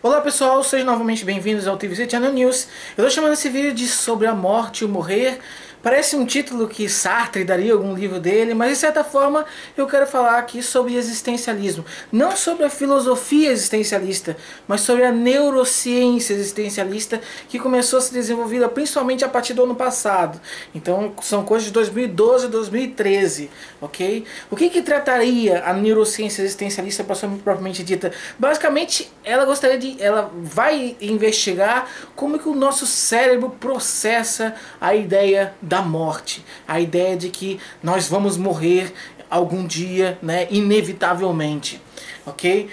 Olá pessoal, sejam novamente bem-vindos ao TVZ Channel News. Eu estou chamando esse vídeo de Sobre a Morte e o Morrer. Parece um título que Sartre daria algum livro dele, mas de certa forma eu quero falar aqui sobre existencialismo. Não sobre a filosofia existencialista, mas sobre a neurociência existencialista que começou a ser desenvolvida principalmente a partir do ano passado. Então são coisas de 2012 e 2013, ok? O que trataria a neurociência existencialista propriamente dita? Basicamente, ela vai investigar como que o nosso cérebro processa a ideia da morte, a ideia de que nós vamos morrer algum dia, né, inevitavelmente, ok?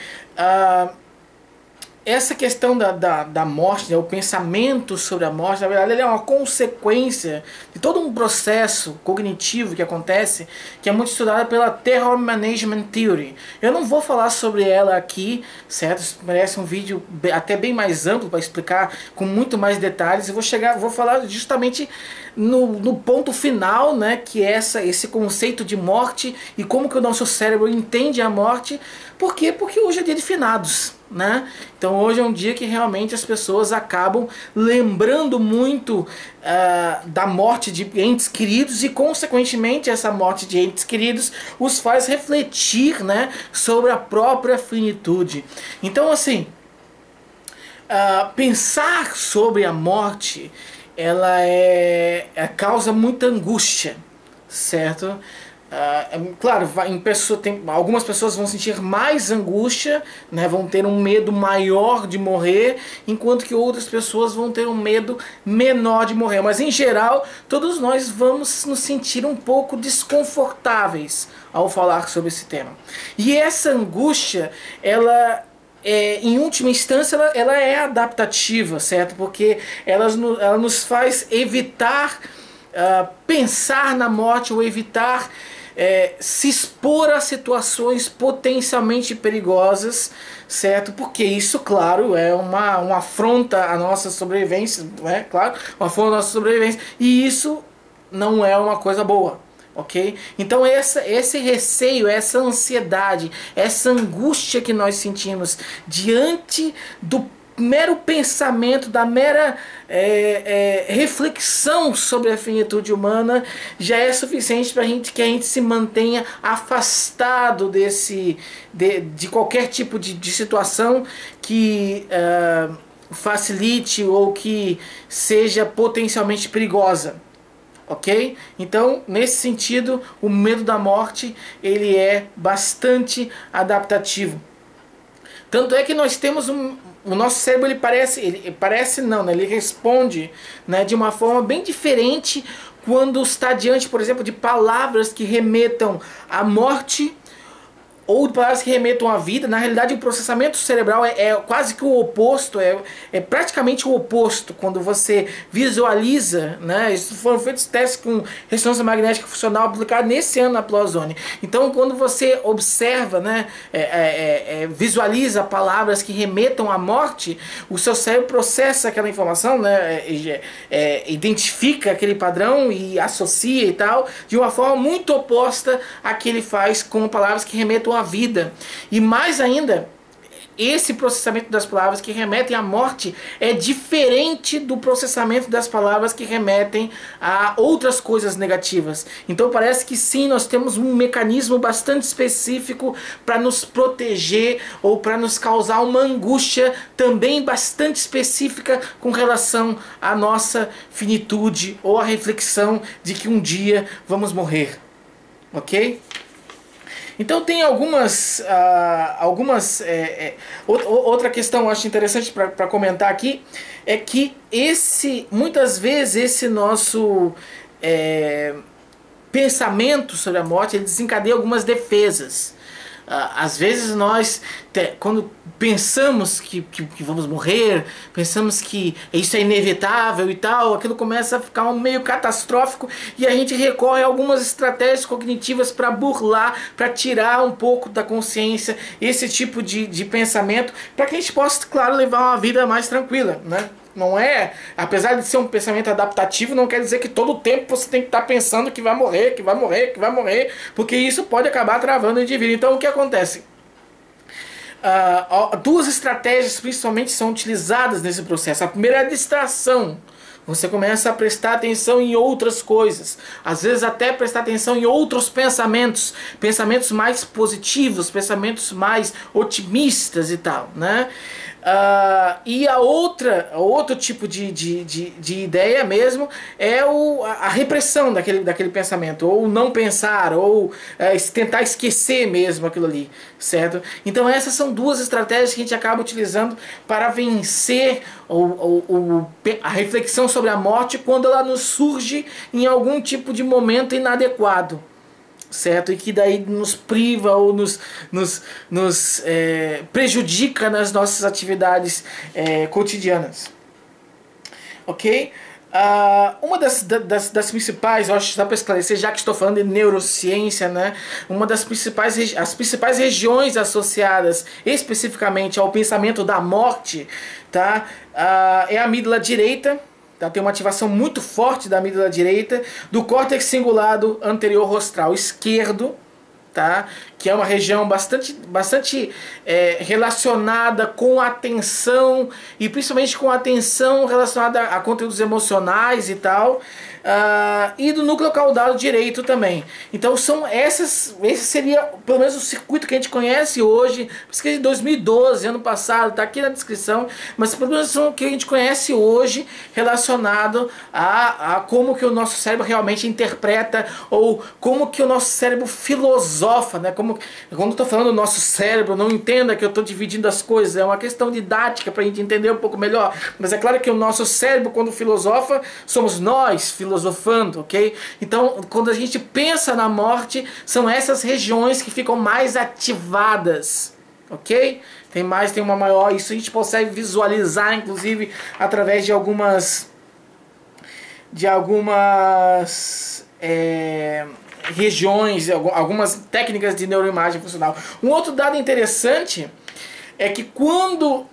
Essa questão da morte, né, o pensamento sobre a morte, na verdade, ele é uma consequência de todo um processo cognitivo que acontece, que é muito estudado pela Terror Management Theory. Eu não vou falar sobre ela aqui, certo? Isso merece um vídeo até bem mais amplo para explicar com muito mais detalhes. Eu vou falar justamente no ponto final, né, que é esse conceito de morte e como que o nosso cérebro entende a morte. Por quê? Porque hoje é dia de finados, né? Então hoje é um dia que realmente as pessoas acabam lembrando muito da morte de entes queridos, e consequentemente essa morte de entes queridos os faz refletir, né, sobre a própria finitude. Então assim, pensar sobre a morte, ela causa muita angústia, certo? Claro, algumas pessoas vão sentir mais angústia, né, vão ter um medo maior de morrer, enquanto que outras pessoas vão ter um medo menor de morrer. Mas em geral, todos nós vamos nos sentir um pouco desconfortáveis ao falar sobre esse tema. E essa angústia, em última instância, ela é adaptativa, certo? Porque ela nos faz evitar pensar na morte, ou evitar se expor a situações potencialmente perigosas, certo? Porque isso, claro, é uma afronta à nossa sobrevivência, não é? Claro, uma afronta à nossa sobrevivência, e isso não é uma coisa boa. Ok? Então esse receio, essa ansiedade, essa angústia que nós sentimos diante do mero pensamento, da mera reflexão sobre a finitude humana, já é suficiente para que a gente se mantenha afastado de qualquer tipo de situação que facilite ou que seja potencialmente perigosa. Ok? Então, nesse sentido, o medo da morte, ele é bastante adaptativo. Tanto é que nós temos o nosso cérebro, ele responde, né, de uma forma bem diferente quando está diante, por exemplo, de palavras que remetam à morte, ou de palavras que remetam à vida. Na realidade, o processamento cerebral é quase que o oposto, é praticamente o oposto quando você visualiza, né? Isso foram feitos testes com ressonância magnética funcional aplicada nesse ano na Plozone. Então, quando você observa, né, visualiza palavras que remetam à morte, o seu cérebro processa aquela informação, né, identifica aquele padrão e associa e tal, de uma forma muito oposta à que ele faz com palavras que remetam à vida. E mais ainda, esse processamento das palavras que remetem à morte é diferente do processamento das palavras que remetem a outras coisas negativas. Então parece que sim, nós temos um mecanismo bastante específico para nos proteger, ou para nos causar uma angústia também bastante específica com relação à nossa finitude, ou à reflexão de que um dia vamos morrer. Ok? Então tem outra questão eu acho interessante para comentar aqui, é que muitas vezes esse nosso pensamento sobre a morte, ele desencadeia algumas defesas. Às vezes nós, quando pensamos que vamos morrer, pensamos que isso é inevitável e tal, aquilo começa a ficar meio catastrófico, e a gente recorre a algumas estratégias cognitivas para burlar, para tirar um pouco da consciência esse tipo de pensamento, para que a gente possa, claro, levar uma vida mais tranquila, né? Não é, apesar de ser um pensamento adaptativo, não quer dizer que todo o tempo você tem que estar pensando que vai morrer, que vai morrer, que vai morrer, porque isso pode acabar travando o indivíduo. Então o que acontece? duas estratégias principalmente são utilizadas nesse processo. A primeira é a distração. Você começa a prestar atenção em outras coisas. Às vezes até prestar atenção em outros pensamentos. Pensamentos mais positivos, pensamentos mais otimistas e tal, né? E outro tipo de ideia mesmo é a repressão daquele pensamento, ou não pensar, ou tentar esquecer mesmo aquilo ali, certo? Então essas são duas estratégias que a gente acaba utilizando para vencer a reflexão sobre a morte quando ela nos surge em algum tipo de momento inadequado, certo? E que daí nos priva ou nos prejudica nas nossas atividades cotidianas. Ok? Uma das principais, eu acho, dá para esclarecer, já que estou falando de neurociência, né? As principais regiões associadas especificamente ao pensamento da morte, tá? É a amígdala direita. Tem uma ativação muito forte da amígdala direita, do córtex cingulado anterior rostral esquerdo, tá? Que é uma região bastante relacionada com a atenção, e principalmente com a atenção relacionada a conteúdos emocionais e tal, e do núcleo caudado direito também. Então esse seria pelo menos o circuito que a gente conhece hoje, pesquisa de 2012, ano passado, está aqui na descrição, mas pelo menos o que a gente conhece hoje relacionado a como que o nosso cérebro realmente interpreta, ou como que o nosso cérebro filosofa, né? Quando eu estou falando do nosso cérebro, não entenda que eu estou dividindo as coisas, é uma questão didática para a gente entender um pouco melhor, mas é claro que o nosso cérebro, quando filosofa, somos nós filosofando, ok? Então, quando a gente pensa na morte, são essas regiões que ficam mais ativadas, ok? Tem uma maior, isso a gente consegue visualizar, inclusive, através de algumas regiões, algumas técnicas de neuroimagem funcional. Um outro dado interessante é que quando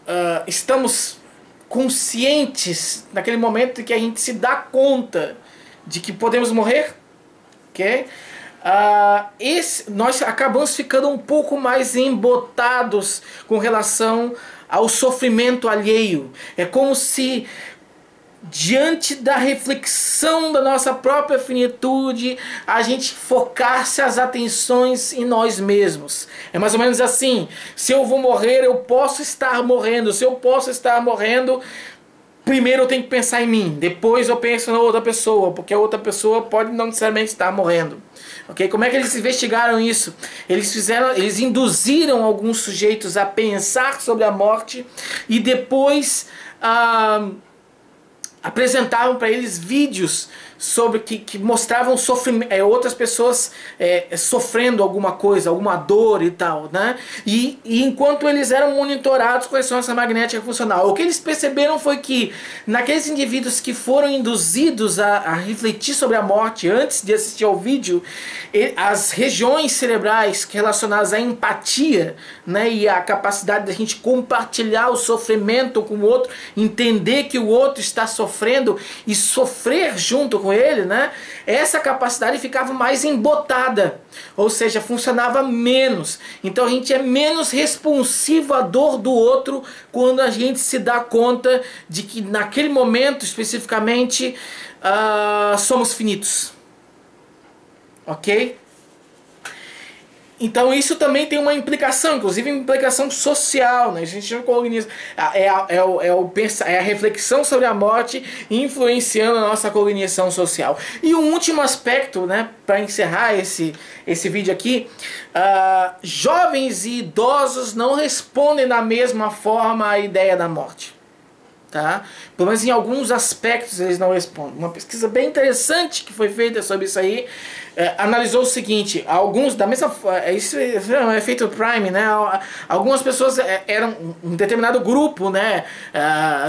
estamos conscientes, naquele momento que a gente se dá conta de que podemos morrer, ok? Nós acabamos ficando um pouco mais embotados com relação ao sofrimento alheio. É como se, diante da reflexão da nossa própria finitude, a gente focasse as atenções em nós mesmos. É mais ou menos assim: se eu vou morrer, eu posso estar morrendo. Se eu posso estar morrendo, primeiro eu tenho que pensar em mim, depois eu penso na outra pessoa, porque a outra pessoa pode não necessariamente estar morrendo. Ok? Como é que eles investigaram isso? Eles induziram alguns sujeitos a pensar sobre a morte e depois apresentavam para eles vídeos sobre que mostravam outras pessoas sofrendo alguma coisa, alguma dor e tal, né? E enquanto eles eram monitorados com a ressonância magnética funcional, o que eles perceberam foi que naqueles indivíduos que foram induzidos a refletir sobre a morte antes de assistir ao vídeo, as regiões cerebrais relacionadas à empatia, né, e a capacidade da gente compartilhar o sofrimento com o outro, entender que o outro está sofrendo e sofrer junto com ele, né? Essa capacidade ficava mais embotada, ou seja, funcionava menos. Então a gente é menos responsivo à dor do outro quando a gente se dá conta de que naquele momento especificamente somos finitos, ok? Então isso também tem uma implicação, inclusive uma implicação social, né? A gente chama de cognição. É a reflexão sobre a morte influenciando a nossa cognição social. E um último aspecto, né, para encerrar esse vídeo aqui: jovens e idosos não respondem da mesma forma à ideia da morte. Tá? Pelo menos em alguns aspectos eles não respondem. Uma pesquisa bem interessante que foi feita sobre isso aí analisou o seguinte: alguns da mesma isso é efeito Prime, né? Algumas pessoas eram um determinado grupo, né?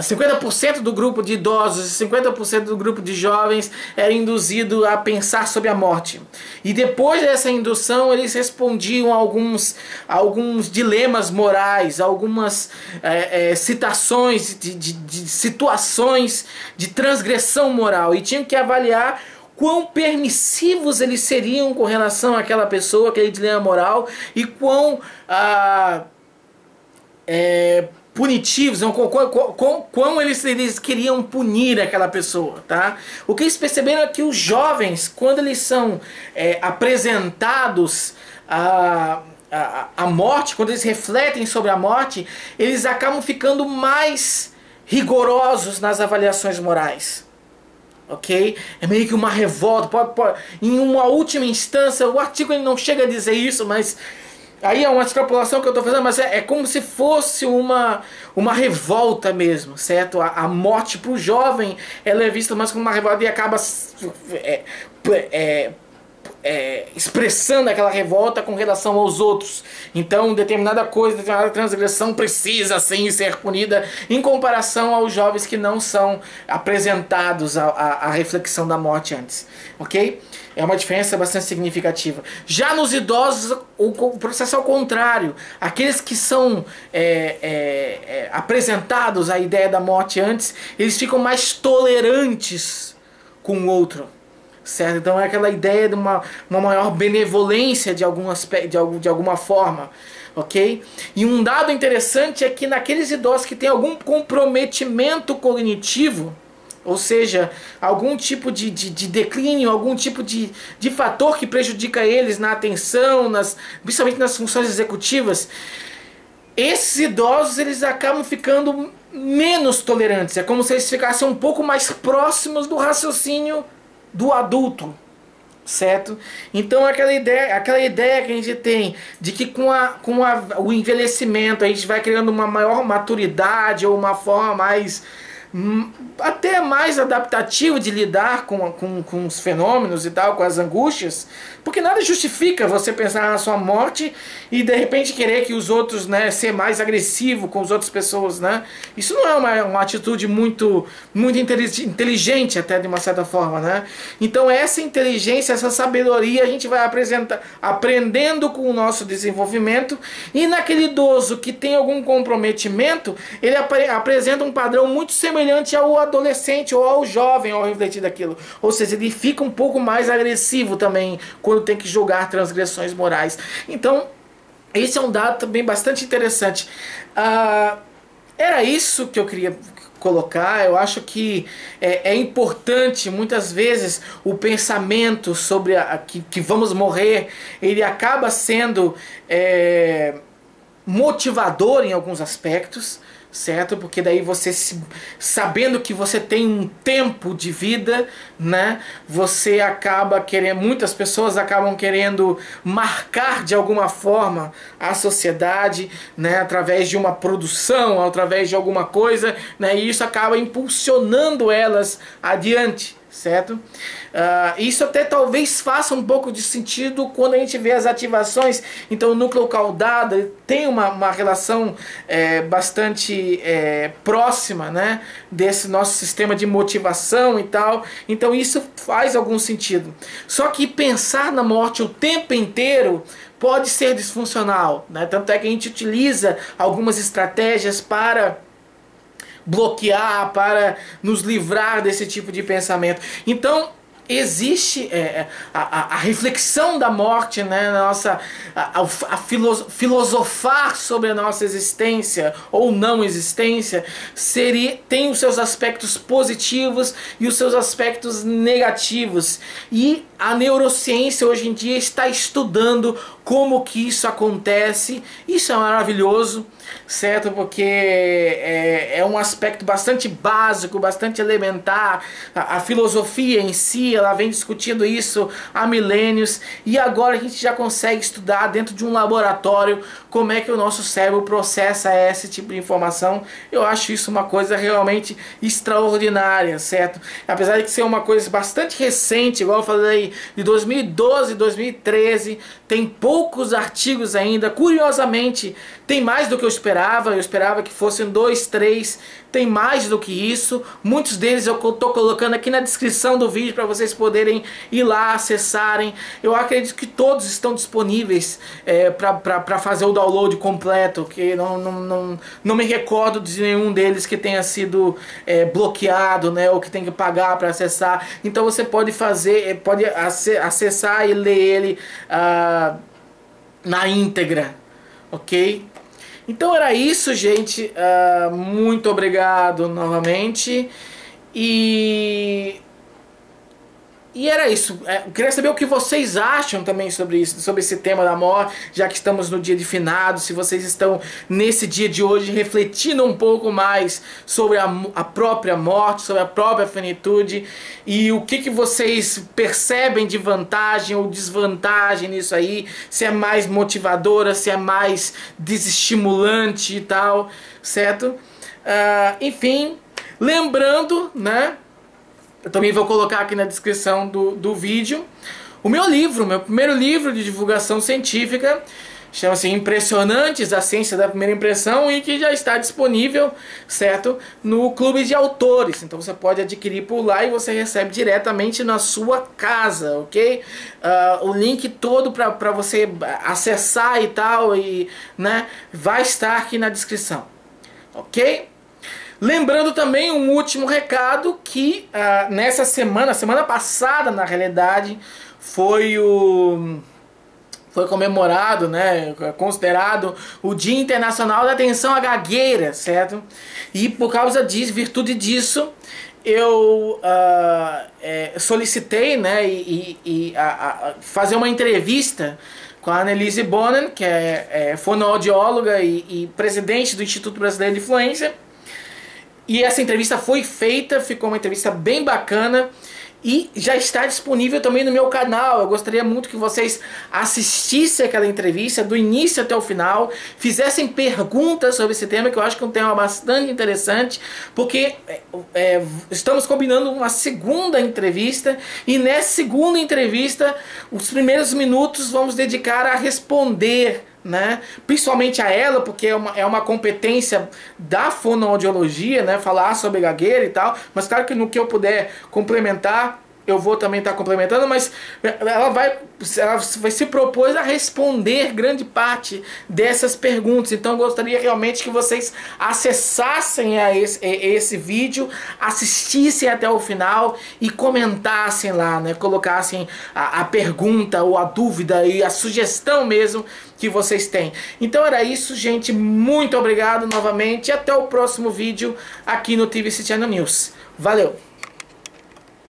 50% do grupo de idosos e 50% do grupo de jovens era induzido a pensar sobre a morte. E depois dessa indução eles respondiam a alguns dilemas morais, algumas citações de situações de transgressão moral, e tinham que avaliar quão permissivos eles seriam com relação àquela pessoa, aquele dilema moral, e quão punitivos, como eles queriam punir aquela pessoa, tá? O que eles perceberam é que os jovens, quando eles são apresentados a morte, quando eles refletem sobre a morte, eles acabam ficando mais rigorosos nas avaliações morais. Ok? É meio que uma revolta. Em uma última instância, o artigo ele não chega a dizer isso, mas aí é uma extrapolação que eu estou fazendo, mas é como se fosse uma revolta mesmo, certo? A morte para o jovem ela é vista mais como uma revolta e acaba expressando aquela revolta com relação aos outros. Então determinada coisa, determinada transgressão precisa sim ser punida em comparação aos jovens que não são apresentados à reflexão da morte antes, ok? É uma diferença bastante significativa. Já nos idosos o processo é ao contrário. Aqueles que são apresentados à ideia da morte antes, eles ficam mais tolerantes com o outro, certo? Então é aquela ideia de uma maior benevolência de alguma forma, ok? E um dado interessante é que naqueles idosos que têm algum comprometimento cognitivo, ou seja, algum tipo de declínio, algum tipo de fator que prejudica eles na atenção, principalmente nas funções executivas, esses idosos eles acabam ficando menos tolerantes. É como se eles ficassem um pouco mais próximos do raciocínio do adulto, certo? Então aquela ideia que a gente tem de que com o envelhecimento a gente vai criando uma maior maturidade ou uma forma até mais adaptativa de lidar com os fenômenos e tal, com as angústias, porque nada justifica você pensar na sua morte e de repente querer que os outros, né, ser mais agressivo com as outras pessoas, né? Isso não é uma atitude muito inteligente até de uma certa forma, né? Então essa inteligência, essa sabedoria a gente vai aprendendo com o nosso desenvolvimento, e naquele idoso que tem algum comprometimento, ele apresenta um padrão muito semelhante ao adolescente ou ao jovem ao refletir daquilo. Ou seja, ele fica um pouco mais agressivo também quando tem que julgar transgressões morais. Então, esse é um dado também bastante interessante. Era isso que eu queria colocar. Eu acho que é importante, muitas vezes, o pensamento sobre que vamos morrer, ele acaba sendo motivador em alguns aspectos, certo? Porque daí você, sabendo que você tem um tempo de vida, né? Você acaba querendo, muitas pessoas acabam querendo marcar de alguma forma a sociedade, né? Através de uma produção, através de alguma coisa, né? E isso acaba impulsionando elas adiante, certo? Isso até talvez faça um pouco de sentido quando a gente vê as ativações. Então o núcleo caudado tem uma relação bastante próxima, né, desse nosso sistema de motivação e tal. Então isso faz algum sentido. Só que pensar na morte o tempo inteiro pode ser disfuncional, né? Tanto é que a gente utiliza algumas estratégias para bloquear, para nos livrar desse tipo de pensamento. Então existe a reflexão da morte, né, filosofar sobre a nossa existência ou não existência, tem os seus aspectos positivos e os seus aspectos negativos, e a neurociência hoje em dia está estudando como que isso acontece. Isso é maravilhoso, certo? Porque é um aspecto bastante básico, bastante elementar. A filosofia em si, ela vem discutindo isso há milênios, e agora a gente já consegue estudar dentro de um laboratório como é que o nosso cérebro processa esse tipo de informação. Eu acho isso uma coisa realmente extraordinária, certo? Apesar de ser uma coisa bastante recente, igual eu falei, de 2012, 2013, tem poucos artigos ainda. Curiosamente, tem mais do que eu esperava que fossem 2, 3, tem mais do que isso. Muitos deles eu estou colocando aqui na descrição do vídeo para vocês poderem ir lá, acessarem. Eu acredito que todos estão disponíveis para fazer o download completo, que não me recordo de nenhum deles que tenha sido bloqueado, né, ou que tem que pagar para acessar. Então você pode acessar e ler ele na íntegra, ok? Então era isso, gente. Muito obrigado novamente. E era isso. Eu queria saber o que vocês acham também sobre isso, sobre esse tema da morte, já que estamos no dia de finados, se vocês estão nesse dia de hoje refletindo um pouco mais sobre a própria morte, sobre a própria finitude, e o que vocês percebem de vantagem ou desvantagem nisso aí, se é mais motivadora, se é mais desestimulante e tal, certo? Enfim, lembrando, né? Eu também vou colocar aqui na descrição do vídeo o meu livro, meu primeiro livro de divulgação científica, chama-se Impressionantes, a Ciência da Primeira Impressão, e que já está disponível, certo, no Clube de Autores. Então você pode adquirir por lá e você recebe diretamente na sua casa, ok? O link todo para você acessar e tal, né, vai estar aqui na descrição, ok? Lembrando também um último recado que nessa semana passada na realidade, foi comemorado, né, considerado o Dia Internacional da Atenção à Gagueira, certo? E por causa disso, virtude disso, eu solicitei, né, fazer uma entrevista com a Annelise Bonan, que é fonoaudióloga e presidente do Instituto Brasileiro de Fluência. E essa entrevista foi feita, ficou uma entrevista bem bacana e já está disponível também no meu canal. Eu gostaria muito que vocês assistissem aquela entrevista do início até o final, fizessem perguntas sobre esse tema, que eu acho que é um tema bastante interessante, porque estamos combinando uma segunda entrevista, e nessa segunda entrevista, os primeiros minutos vamos dedicar a responder, né, principalmente a ela, porque é uma competência da fonoaudiologia, né, falar sobre gagueira e tal, mas claro que no que eu puder complementar, eu vou também estar complementando, mas ela vai se propor a responder grande parte dessas perguntas. Então eu gostaria realmente que vocês acessassem esse vídeo, assistissem até o final e comentassem lá, né? Colocassem a pergunta ou a dúvida e a sugestão mesmo que vocês têm. Então era isso, gente. Muito obrigado novamente e até o próximo vídeo aqui no TVC Channel News. Valeu!